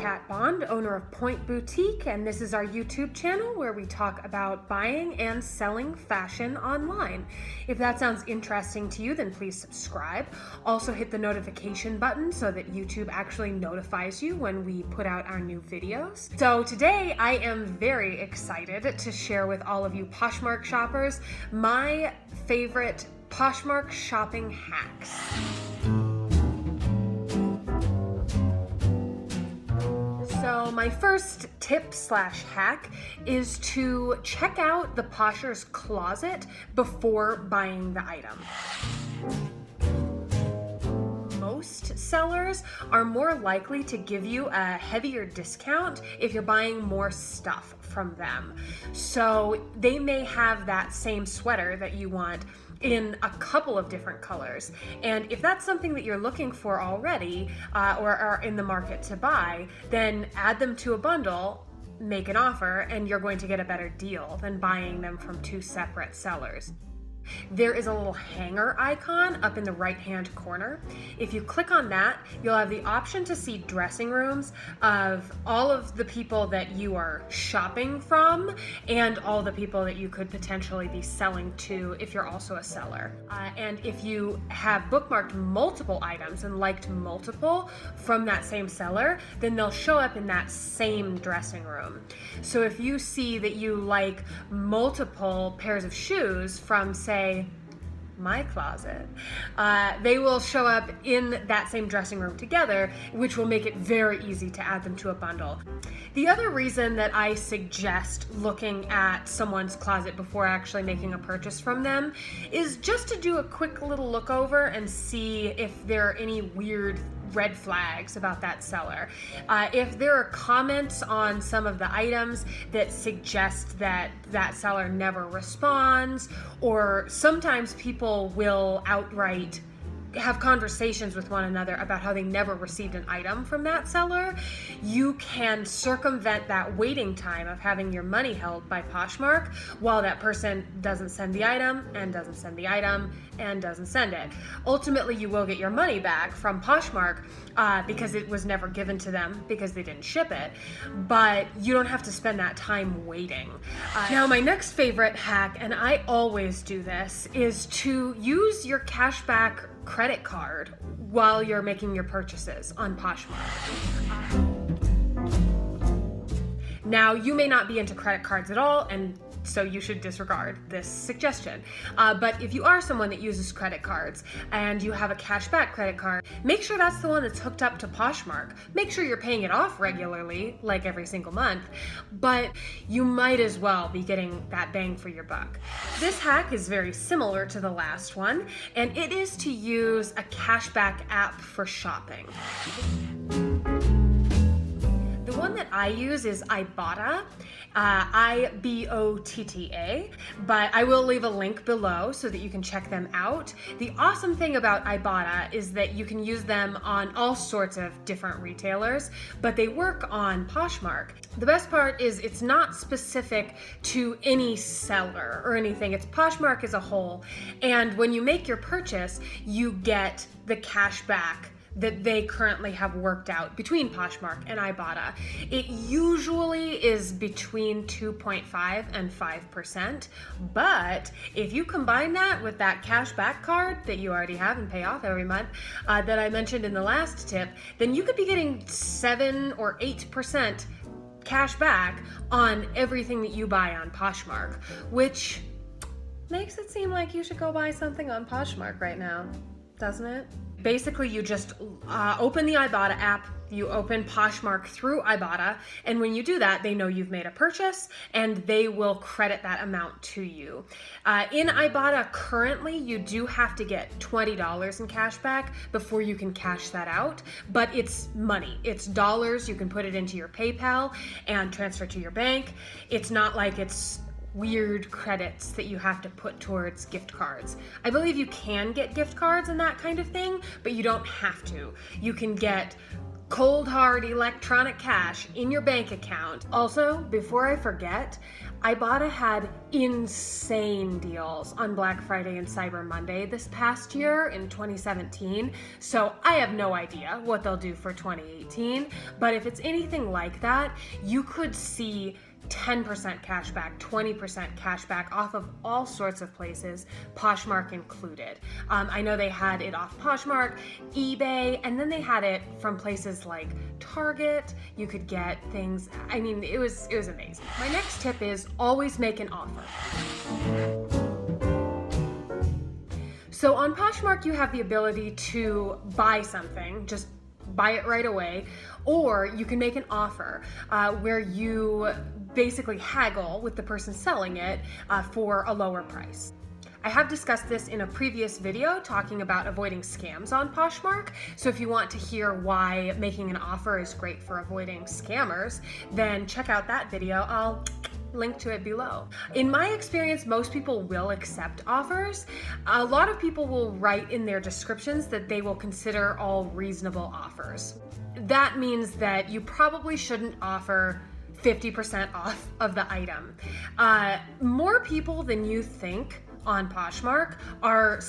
Kat Bond, owner of Point Boutique, and this is our YouTube channel where we talk about buying and selling fashion online. If that sounds interesting to you, then please subscribe. Also hit the notification button so that YouTube actually notifies you when we put out our new videos. So today I am very excited to share with all of you Poshmark shoppers my favorite Poshmark shopping hacks. So my first tip/hack is to check out the Posher's closet before buying the item. Most sellers are more likely to give you a heavier discount if you're buying more stuff from them. So they may have that same sweater that you want in a couple of different colors. And if that's something that you're looking for already or are in the market to buy, then add them to a bundle, make an offer, and you're going to get a better deal than buying them from two separate sellers. There is a little hanger icon up in the right-hand corner. If you click on that, you'll have the option to see dressing rooms of all of the people that you are shopping from and all the people that you could potentially be selling to if you're also a seller. And if you have bookmarked multiple items and liked multiple from that same seller, then they'll show up in that same dressing room. So if you see that you like multiple pairs of shoes from, say, my closet, they will show up in that same dressing room together, which will make it very easy to add them to a bundle. The other reason that I suggest looking at someone's closet before actually making a purchase from them is just to do a quick little look over and see if there are any weird red flags about that seller. If there are comments on some of the items that suggest that that seller never responds, or sometimes people will outright have conversations with one another about how they never received an item from that seller, you can circumvent that waiting time of having your money held by Poshmark while that person doesn't send the item and doesn't send the item and doesn't send it. Ultimately, you will get your money back from Poshmark because it was never given to them because they didn't ship it, but you don't have to spend that time waiting. Now, my next favorite hack, and I always do this, is to use your cashback credit card while you're making your purchases on Poshmark. Now, you may not be into credit cards at all, and so you should disregard this suggestion. But if you are someone that uses credit cards and you have a cashback credit card, make sure that's the one that's hooked up to Poshmark. Make sure you're paying it off regularly, like every single month, but you might as well be getting that bang for your buck. This hack is very similar to the last one, and it is to use a cashback app for shopping. The one that I use is Ibotta, Ibotta, but I will leave a link below so that you can check them out. The awesome thing about Ibotta is that you can use them on all sorts of different retailers, but they work on Poshmark. The best part is it's not specific to any seller or anything. It's Poshmark as a whole, and when you make your purchase, you get the cash back that they currently have worked out between Poshmark and Ibotta. It usually is between 2.5 and 5%, but if you combine that with that cashback card that you already have and pay off every month that I mentioned in the last tip, then you could be getting 7 or 8% cash back on everything that you buy on Poshmark, which makes it seem like you should go buy something on Poshmark right now, doesn't it? Basically, you just open the Ibotta app, you open Poshmark through Ibotta, and when you do that, they know you've made a purchase, and they will credit that amount to you. In Ibotta, currently, you do have to get $20 in cash back before you can cash that out, but it's money. It's dollars. You can put it into your PayPal and transfer to your bank. It's not like it's weird credits that you have to put towards gift cards. I believe you can get gift cards and that kind of thing, but you don't have to. You can get cold hard electronic cash in your bank account. Also, before I forget, Ibotta had insane deals on Black Friday and Cyber Monday this past year in 2017, so I have no idea what they'll do for 2018, but if it's anything like that, you could see 10% cash back, 20% cash back off of all sorts of places, Poshmark included. I know they had it off Poshmark, eBay, and then they had it from places like Target. You could get things, I mean, it was amazing. My next tip is always make an offer. So on Poshmark, you have the ability to buy something, just buy it right away, or you can make an offer where you basically haggle with the person selling it for a lower price. I have discussed this in a previous video talking about avoiding scams on Poshmark, so if you want to hear why making an offer is great for avoiding scammers, then check out that video. I'll link to it below. In my experience, most people will accept offers. A lot of people will write in their descriptions that they will consider all reasonable offers. That means that you probably shouldn't offer 50% off of the item. More people than you think on Poshmark are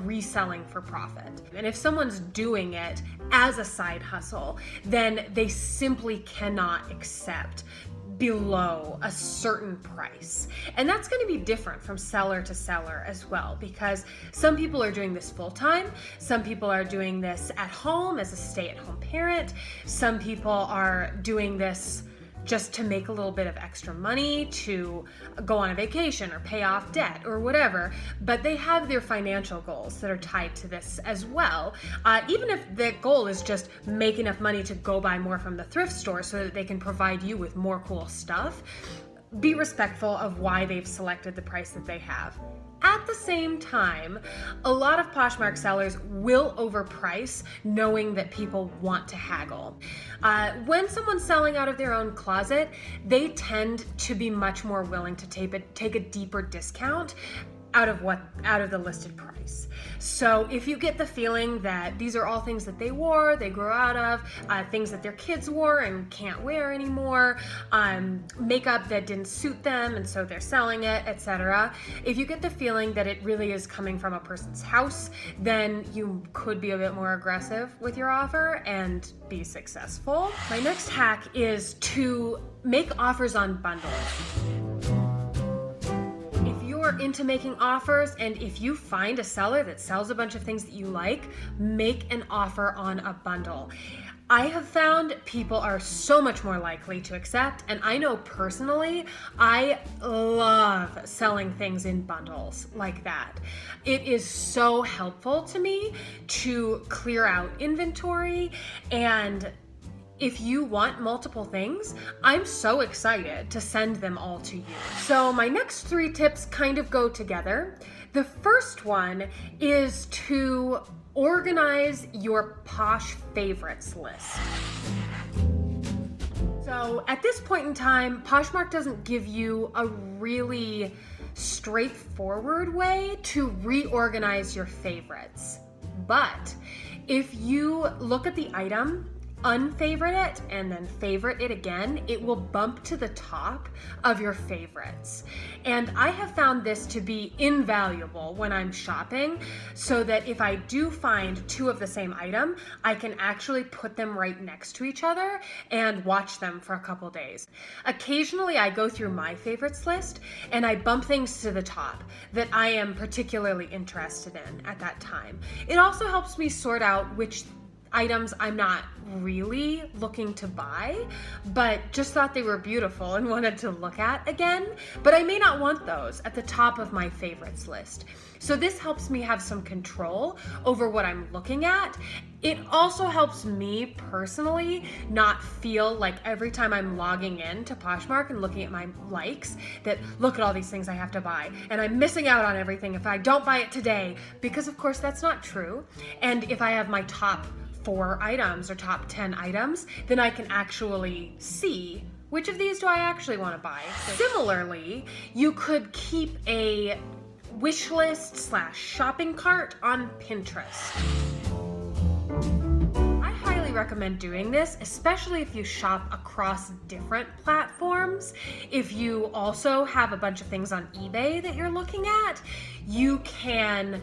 reselling for profit. And if someone's doing it as a side hustle, then they simply cannot accept below a certain price. And that's going to be different from seller to seller as well, because some people are doing this full time, some people are doing this at home as a stay-at-home parent, some people are doing this just to make a little bit of extra money to go on a vacation or pay off debt or whatever, but they have their financial goals that are tied to this as well. Even if the goal is just make enough money to go buy more from the thrift store so that they can provide you with more cool stuff, be respectful of why they've selected the price that they have. At the same time, a lot of Poshmark sellers will overprice knowing that people want to haggle. When someone's selling out of their own closet, they tend to be much more willing to take a deeper discount out of the listed price. So if you get the feeling that these are all things that they wore, they grew out of, things that their kids wore and can't wear anymore, makeup that didn't suit them and so they're selling it, etc. If you get the feeling that it really is coming from a person's house, then you could be a bit more aggressive with your offer and be successful. My next hack is to make offers on bundles. Into making offers, and if you find a seller that sells a bunch of things that you like, make an offer on a bundle. I have found people are so much more likely to accept, and I know personally, I love selling things in bundles like that. It is so helpful to me to clear out inventory, and if you want multiple things, I'm so excited to send them all to you. So my next 3 tips kind of go together. The first one is to organize your Posh favorites list. So at this point in time, Poshmark doesn't give you a really straightforward way to reorganize your favorites. But if you look at the item, unfavorite it, and then favorite it again, it will bump to the top of your favorites. And I have found this to be invaluable when I'm shopping, so that if I do find 2 of the same item, I can actually put them right next to each other and watch them for a couple days. Occasionally I go through my favorites list and I bump things to the top that I am particularly interested in at that time. It also helps me sort out which items I'm not really looking to buy, but just thought they were beautiful and wanted to look at again, but I may not want those at the top of my favorites list. So this helps me have some control over what I'm looking at. It also helps me personally not feel like every time I'm logging in to Poshmark and looking at my likes that look at all these things I have to buy and I'm missing out on everything if I don't buy it today, because of course that's not true. And if I have my top 4 items or top 10 items, then I can actually see which of these do I actually want to buy. Similarly, you could keep a wish list / shopping cart on Pinterest. I highly recommend doing this, especially if you shop across different platforms. If you also have a bunch of things on eBay that you're looking at, you can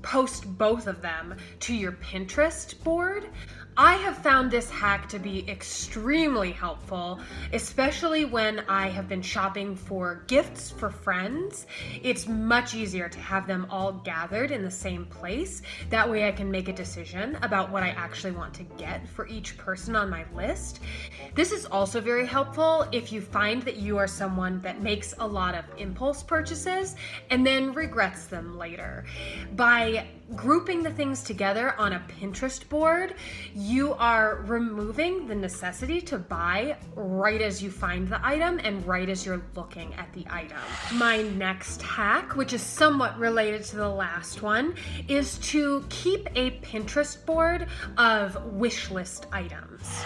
post both of them to your Pinterest board. I have found this hack to be extremely helpful, especially when I have been shopping for gifts for friends. It's much easier to have them all gathered in the same place. That way I can make a decision about what I actually want to get for each person on my list. This is also very helpful if you find that you are someone that makes a lot of impulse purchases and then regrets them later. By grouping the things together on a Pinterest board, you are removing the necessity to buy right as you find the item and right as you're looking at the item. My next hack, which is somewhat related to the last one, is to keep a Pinterest board of wish list items.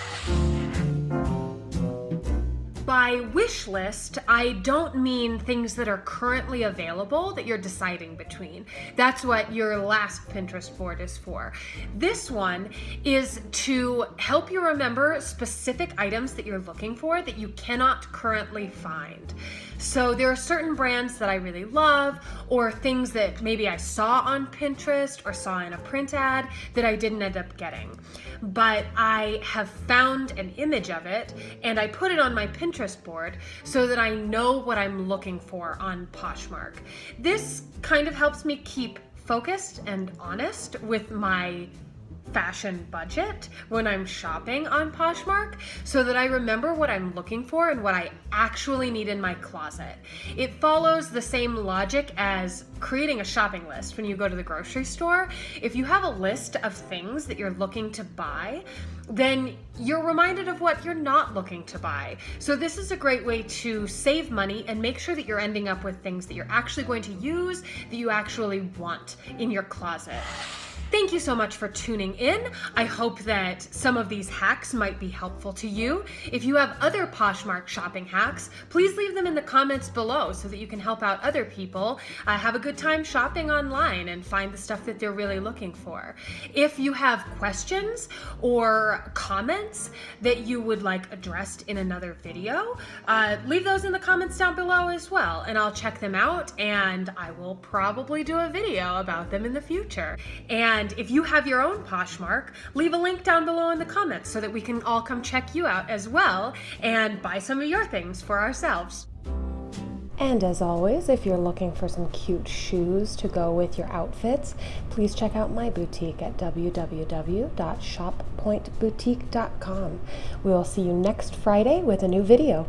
By wish list, I don't mean things that are currently available that you're deciding between. That's what your last Pinterest board is for. This one is to help you remember specific items that you're looking for that you cannot currently find. So there are certain brands that I really love, or things that maybe I saw on Pinterest or saw in a print ad that I didn't end up getting. But I have found an image of it and I put it on my Pinterest board so that I know what I'm looking for on Poshmark. This kind of helps me keep focused and honest with my fashion budget when I'm shopping on Poshmark, so that I remember what I'm looking for and what I actually need in my closet. It follows the same logic as creating a shopping list when you go to the grocery store. If you have a list of things that you're looking to buy, then you're reminded of what you're not looking to buy. So this is a great way to save money and make sure that you're ending up with things that you're actually going to use, that you actually want in your closet. Thank you so much for tuning in. I hope that some of these hacks might be helpful to you. If you have other Poshmark shopping hacks, please leave them in the comments below so that you can help out other people have a good time shopping online and find the stuff that they're really looking for. If you have questions or comments that you would like addressed in another video, leave those in the comments down below as well, and I'll check them out and I will probably do a video about them in the future. And if you have your own Poshmark, leave a link down below in the comments so that we can all come check you out as well and buy some of your things for ourselves. And as always, if you're looking for some cute shoes to go with your outfits, please check out my boutique at www.shoppointboutique.com. We will see you next Friday with a new video.